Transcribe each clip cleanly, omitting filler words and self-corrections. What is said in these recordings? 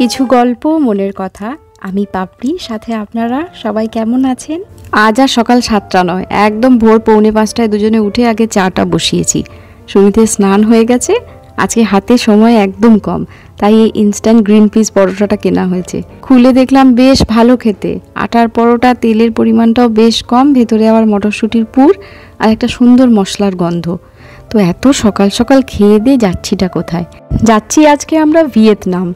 কিছু গল্প মনের কথা। আমি পাপড়ি, সাথে আপনারা সবাই কেমন আছেন? আজ আর সকাল 7টা নয়, একদম ভোর 4:45টায় দুজনে উঠে আগে চাটা বসিয়েছি। সুমিতের স্নান হয়ে গেছে, আজকে হাতে সময় একদম কম, তাই এই ইনস্ট্যান্ট গ্রিন পিস পরোটাটা কেনা হয়েছে। খুলে দেখলাম বেশ ভালো খেতে, আটার পরোটা, তেলের পরিমাণটাও বেশ কম, ভেতরে আবার মটরশুঁটির পুর আর একটা সুন্দর মশলার গন্ধ। তো এত সকাল সকাল খেয়ে দিয়ে যাচ্ছিটা কোথায়? যাচ্ছি আজকে আমরা ভিয়েতনাম।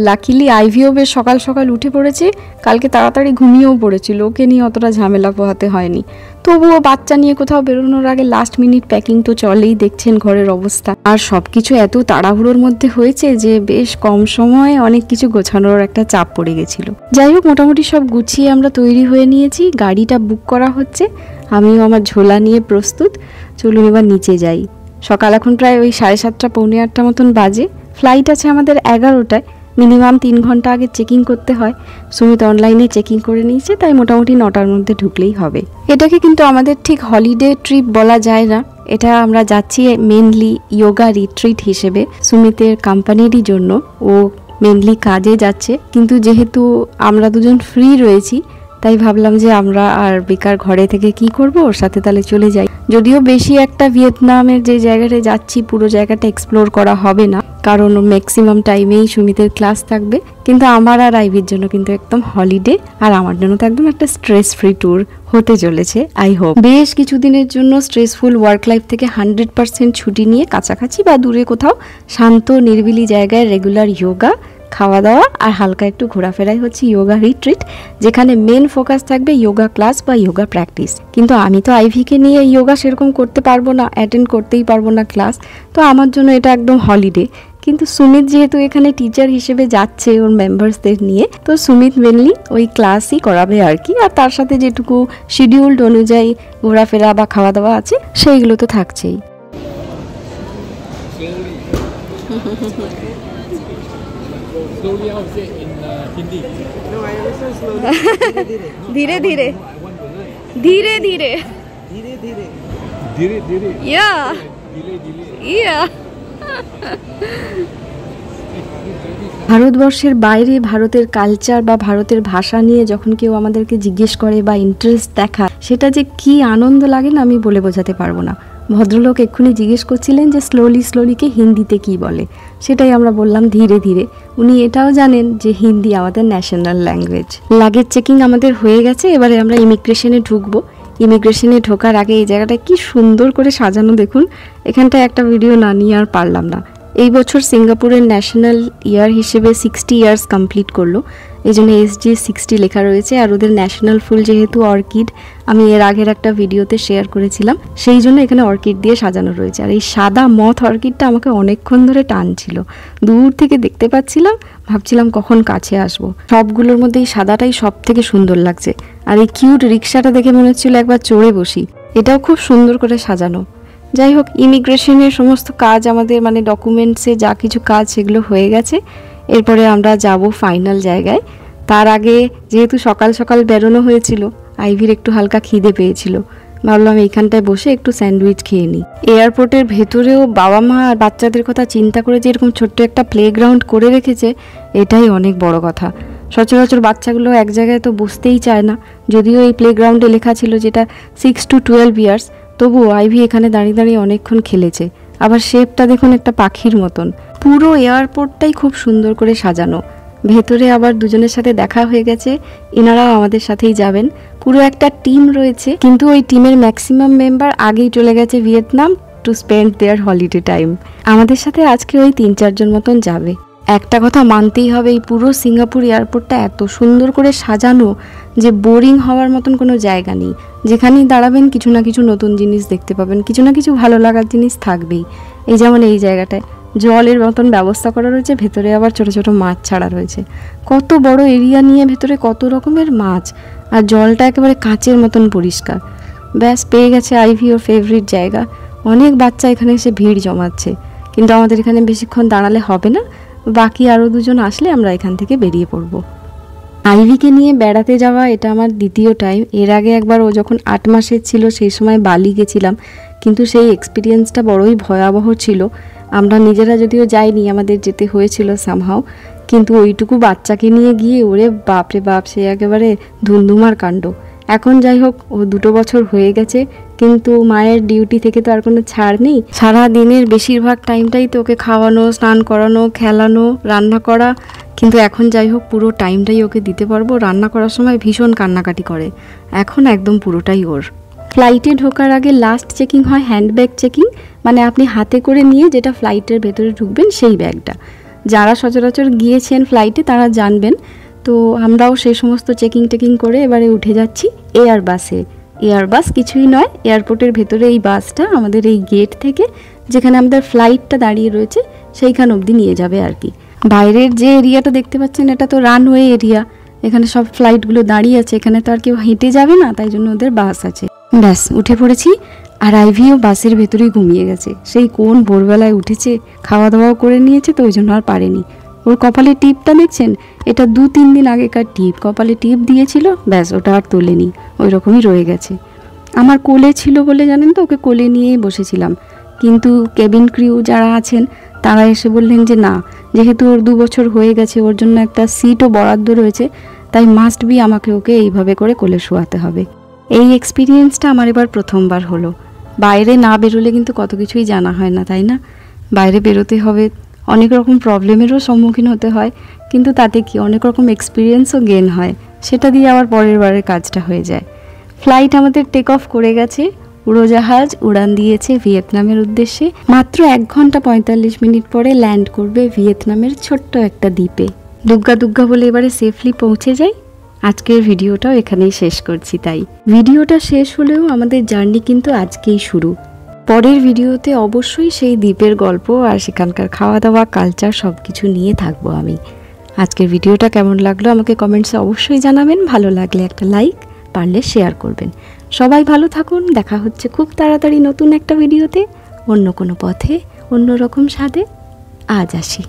লাকিলি আইভিও বেশ সকাল সকাল উঠে পড়েছে, কালকে তাড়াতাড়ি ঘুমিয়েও পড়েছিল, ওকে নিয়ে অতটা ঝামেলা পোহাতে হয়নি। তবুও বাচ্চা নিয়ে কোথাও বেরোনোর আগে লাস্ট মিনিট প্যাকিং তো চলেই, দেখছেন ঘরের অবস্থা। আর সব কিছু এত তাড়াহুড়োর মধ্যে হয়েছে যে বেশ কম সময়ে অনেক কিছু গোছানোর একটা চাপ পড়ে গেছিল। যাই হোক, মোটামুটি সব গুছিয়ে আমরা তৈরি হয়ে নিয়েছি, গাড়িটা বুক করা হচ্ছে, আমিও আমার ঝোলা নিয়ে প্রস্তুত। চলুন এবার নিচে যাই। সকাল এখন প্রায় ওই 7:30 পৌনে 8টা মতন বাজে। ফ্লাইট আছে আমাদের 11টায়, মিনিমাম 3 ঘন্টা আগে চেকিং করতে হয়। সুমিত অনলাইনে চেকিং করে নিয়েছে, তাই মোটামুটি 9টার মধ্যে ঢুকলেই হবে। এটাকে কিন্তু আমাদের ঠিক হলিডে ট্রিপ বলা যায় না, এটা আমরা যাচ্ছি মেনলি ইয়োগা রিট্রিট হিসেবে, সুমিতের কোম্পানিরই জন্য। ও মেনলি কাজে যাচ্ছে, কিন্তু যেহেতু আমরা দুজন ফ্রি রয়েছি তাই ভাবলাম যে আমরা আর বেকার ঘরে থেকে কি করব, ওর সাথে তাহলে চলে যাই। যদিও বেশি একটা ভিয়েতনামের যে জায়গাটা যাচ্ছি পুরো জায়গাটা এক্সপ্লোর করা হবে না, কারণ ম্যাক্সিমাম টাইমেই সুমিতের ক্লাস থাকবে। কিন্তু আমার আর আইভির জন্য কিন্তু একদম হলিডে, আর আমার জন্য তো একদম একটা স্ট্রেস ফ্রি ট্যুর হতে চলেছে। আই হোপ বেশ কিছুদিনের জন্য স্ট্রেসফুল ওয়ার্ক লাইফ থেকে 100% ছুটি নিয়ে কাছাকাছি বা দূরে কোথাও শান্ত নিরিবিলি জায়গায় রেগুলার যোগা, খাওয়া দাওয়া আর হালকা একটু ঘোরাফেরাই হচ্ছে যোগা রিট্রিট, যেখানে মেন ফোকাস থাকবে যোগা ক্লাস বা যোগা প্র্যাকটিস। কিন্তু আমি তো আইভিকে নিয়ে যোগা সেরকম করতে পারবো না, অ্যাটেন্ড করতেই পারবো না ক্লাস, তো আমার জন্য এটা একদম হলিডে। কিন্তু সুমিত যেহেতু এখানে টিচার হিসেবে যাচ্ছে ওর মেম্বার্সদের নিয়ে, তো সুমিত মেনলি ওই ক্লাসই করাবে আর কি, আর তার সাথে যেটুকু শিডিউলড অনুযায়ী ঘোরাফেরা বা খাওয়া দাওয়া আছে সেইগুলো তো থাকছেই। Slowly, I would say in Hindi. No, I understand slowly. धीरे धीरे धीरे धीरे धीरे धीरे. Dhire, dhire. या Dhile, dhile. या ভারতবর্ষের বাইরে ভারতের কালচার বা ভারতের ভাষা নিয়ে যখন কেউ আমাদেরকে জিজ্ঞেস করে বা ইন্টারেস্ট দেখায়, সেটা যে কি আনন্দ লাগে না আমি বলে বোঝাতে পারবো না। ভদ্রলোক এক্ষুনি জিজ্ঞেস করছিলেন যে স্লোলি স্লোলিকে হিন্দিতে কি বলে, সেটাই আমরা বললাম ধীরে ধীরে। উনি এটাও জানেন যে হিন্দি আমাদের ন্যাশনাল ল্যাঙ্গুয়েজ। লাগেজ চেকিং আমাদের হয়ে গেছে, এবারে আমরা ইমিগ্রেশনে ঢুকবো। ইমিগ্রেশনে ঢোকার আগে এই জায়গাটা কি সুন্দর করে সাজানো দেখুন, এখানটায় একটা ভিডিও না নিয়ে আর পারলাম না। এই বছর সিঙ্গাপুরের ন্যাশনাল ইয়ার হিসেবে 60 ইয়ার্স কমপ্লিট করলো, এই জন্য SG 60 লেখা রয়েছে। আর ওদের ন্যাশনাল ফুল যেহেতু অর্কিড, আমি এর আগের একটা ভিডিওতে শেয়ার করেছিলাম, সেই জন্য এখানে অর্কিড দিয়ে সাজানো রয়েছে। আর এই সাদা মথ অর্কিডটা আমাকে অনেকক্ষণ ধরে টানছিল, দূর থেকে দেখতে পাচ্ছিলাম, ভাবছিলাম কখন কাছে আসবো। সবগুলোর মধ্যে এই সাদাটাই সব থেকে সুন্দর লাগছে। আর এই কিউট রিক্সাটা দেখে মনে হচ্ছিল একবার চড়ে বসি, এটাও খুব সুন্দর করে সাজানো। যাই হোক, ইমিগ্রেশনের সমস্ত কাজ আমাদের মানে ডকুমেন্টসে যা কিছু কাজ সেগুলো হয়ে গেছে। এরপরে আমরা যাব ফাইনাল জায়গায়। তার আগে যেহেতু সকাল সকাল বেরোনো হয়েছিল, আইভির একটু হালকা খিদে পেয়েছিল, ভাবলাম এইখানটায় বসে একটু স্যান্ডউইচ খেয়ে নিই। এয়ারপোর্টের ভেতরেও বাবা মা আর বাচ্চাদের কথা চিন্তা করে যে এরকম ছোট্ট একটা প্লেগ্রাউন্ড করে রেখেছে, এটাই অনেক বড় কথা। সচরাচর বাচ্চাগুলো এক জায়গায় তো বসতেই চায় না, যদিও এই প্লেগ্রাউন্ডে লেখা ছিল যেটা 6 to 12 ইয়ার্স, তবুও আইভি এখানে দাঁড়িয়ে দাঁড়িয়ে অনেকক্ষণ খেলেছে। আবার শেপটা দেখুন একটা পাখির মতন। পুরো এয়ারপোর্টটাই খুব সুন্দর করে সাজানো। ভেতরে আবার দুজনের সাথে দেখা হয়ে গেছে, এনারাও আমাদের সাথেই যাবেন। পুরো একটা টিম রয়েছে, কিন্তু ওই টিমের ম্যাক্সিমাম মেম্বার আগেই চলে গেছে Vietnam to spend there holiday time. আমাদের সাথে আজকে ওই 3-4 জন মতন যাবে। একটা কথা মানতেই হবে, এই পুরো সিঙ্গাপুর এয়ারপোর্টটা এত সুন্দর করে সাজানো যে বোরিং হওয়ার মতন কোনো জায়গা নেই। যেখানেই দাঁড়াবেন কিছু না কিছু নতুন জিনিস দেখতে পাবেন, কিছু না কিছু ভালো লাগার জিনিস থাকবেই। এই যেমন এই জায়গাটায় জলের মতন ব্যবস্থা করা রয়েছে, ভেতরে আবার ছোট ছোট মাছ ছাড়া রয়েছে। কত বড় এরিয়া নিয়ে ভেতরে কত রকমের মাছ, আর জলটা একেবারে কাঁচের মতন পরিষ্কার। ব্যাস পেয়ে গেছে আইভি ওর ফেভারিট জায়গা। অনেক বাচ্চা এখানে এসে ভিড় জমাচ্ছে, কিন্তু আমাদের এখানে বেশিক্ষণ দাঁড়ালে হবে না, বাকি আরও 2 জন আসলে আমরা এখান থেকে বেরিয়ে পড়ব। আইভিকে নিয়ে বেড়াতে যাওয়া এটা আমার দ্বিতীয় টাইম। এর আগে একবার ও যখন 8 মাসের ছিল সেই সময় বালি গেছিলাম, কিন্তু সেই এক্সপিরিয়েন্সটা বড়ই ভয়াবহ ছিল। আমরা নিজেরা যদিও যাইনি, আমাদের যেতে হয়েছিল সামহাও, কিন্তু ওইটুকু বাচ্চাকে নিয়ে গিয়ে ওরে বাপরে বাপ, সে একেবারে ধুমধুমার কাণ্ড। এখন যাই হোক, ও 2 বছর হয়ে গেছে, কিন্তু মায়ের ডিউটি থেকে তো আর কোনো ছাড় নেই। সারা দিনের বেশিরভাগ টাইমটাই তো ওকে খাওয়ানো, স্নান করানো, খেলানো, রান্না করা। কিন্তু এখন যাই হোক পুরো টাইমটাই ওকে দিতে পারবো। রান্না করার সময় ভীষণ কান্নাকাটি করে, এখন একদম পুরোটাই ওর। ফ্লাইটে ঢোকার আগে লাস্ট চেকিং হয় হ্যান্ডব্যাগ চেকিং, মানে আপনি হাতে করে নিয়ে যেটা ফ্লাইটের ভেতরে ঢুকবেন সেই ব্যাগটা। যারা সচরাচর গিয়েছেন ফ্লাইটে তারা জানবেন। তো আমরাও সেই সমস্ত চেকিং করে এবারে উঠে যাচ্ছি এয়ারবাসে। এয়ারবাস কিছুই নয়, এয়ারপোর্টের ভেতরে এই বাসটা আমাদের এই গেট থেকে, যেখানে আমাদের ফ্লাইটটা দাঁড়িয়ে রয়েছে, সেইখান অবধি নিয়ে যাবে আর কি। বাইরের যে এরিয়াটা দেখতে পাচ্ছেন এটা তো রানওয়ে এরিয়া, এখানে সব ফ্লাইটগুলো দাঁড়িয়ে আছে, এখানে তো আর কেউ হেঁটে যাবে না, তাই জন্য ওদের বাস আছে। ব্যাস উঠে পড়েছি। আর আইভিও বাসের ভেতরেই ঘুমিয়ে গেছে, সেই কোন ভোরবেলায় উঠেছে, খাওয়া দাওয়াও করে নিয়েছে, তো ওই জন্য আর পারেনি। ওর কপালে টিপটা দেখছেন, এটা 2-3 দিন আগেকার টিপ, কপালে টিপ দিয়েছিল, ব্যাস ওটা আর তোলেনি, ওই রকমই রয়ে গেছে। আমার কোলে ছিল বলে জানেন তো, ওকে কোলে নিয়েই বসেছিলাম, কিন্তু কেবিন ক্রিউ যারা আছেন তারা এসে বললেন যে না, যেহেতু ওর 2 বছর হয়ে গেছে, ওর জন্য একটা সিটও বরাদ্দ রয়েছে, তাই মাস্ট বি আমাকে ওকে এইভাবে করে কোলে শোয়াতে হবে। এই এক্সপিরিয়েন্সটা আমার এবার প্রথমবার হলো। বাইরে না বেরোলে কিন্তু কত কিছুই জানা হয় না, তাই না? বাইরে বেরোতে হবে, অনেক রকম প্রবলেমেরও সম্মুখীন হতে হয়, কিন্তু তাতে কি অনেক রকম এক্সপিরিয়েন্সও গেন হয়, সেটা দিয়ে আবার পরের বারের কাজটা হয়ে যায়। ফ্লাইট আমাদের টেক অফ করে গেছে, উড়োজাহাজ উড়ান দিয়েছে ভিয়েতনামের উদ্দেশ্যে। মাত্র 1 ঘন্টা 45 মিনিট পরে ল্যান্ড করবে ভিয়েতনামের ছোট্ট একটা দ্বীপে। দুগ্গা দুগ্গা বলে এবারে সেফলি পৌঁছে যাই। আজকের ভিডিওটাও এখানেই শেষ করছি। তাই ভিডিওটা শেষ হলেও আমাদের জার্নি কিন্তু আজকেই শুরু। পরের ভিডিওতে অবশ্যই সেই দ্বীপের গল্প আর সেখানকার খাওয়া দাওয়া, কালচার সব কিছু নিয়ে থাকবো আমি। আজকের ভিডিওটা কেমন লাগলো আমাকে কমেন্টসে অবশ্যই জানাবেন। ভালো লাগলে একটা লাইক, পারলে শেয়ার করবেন। সবাই ভালো থাকুন, দেখা হচ্ছে খুব তাড়াতাড়ি নতুন একটা ভিডিওতে, অন্য কোনো পথে, অন্য রকম স্বাদে। আজ আসি।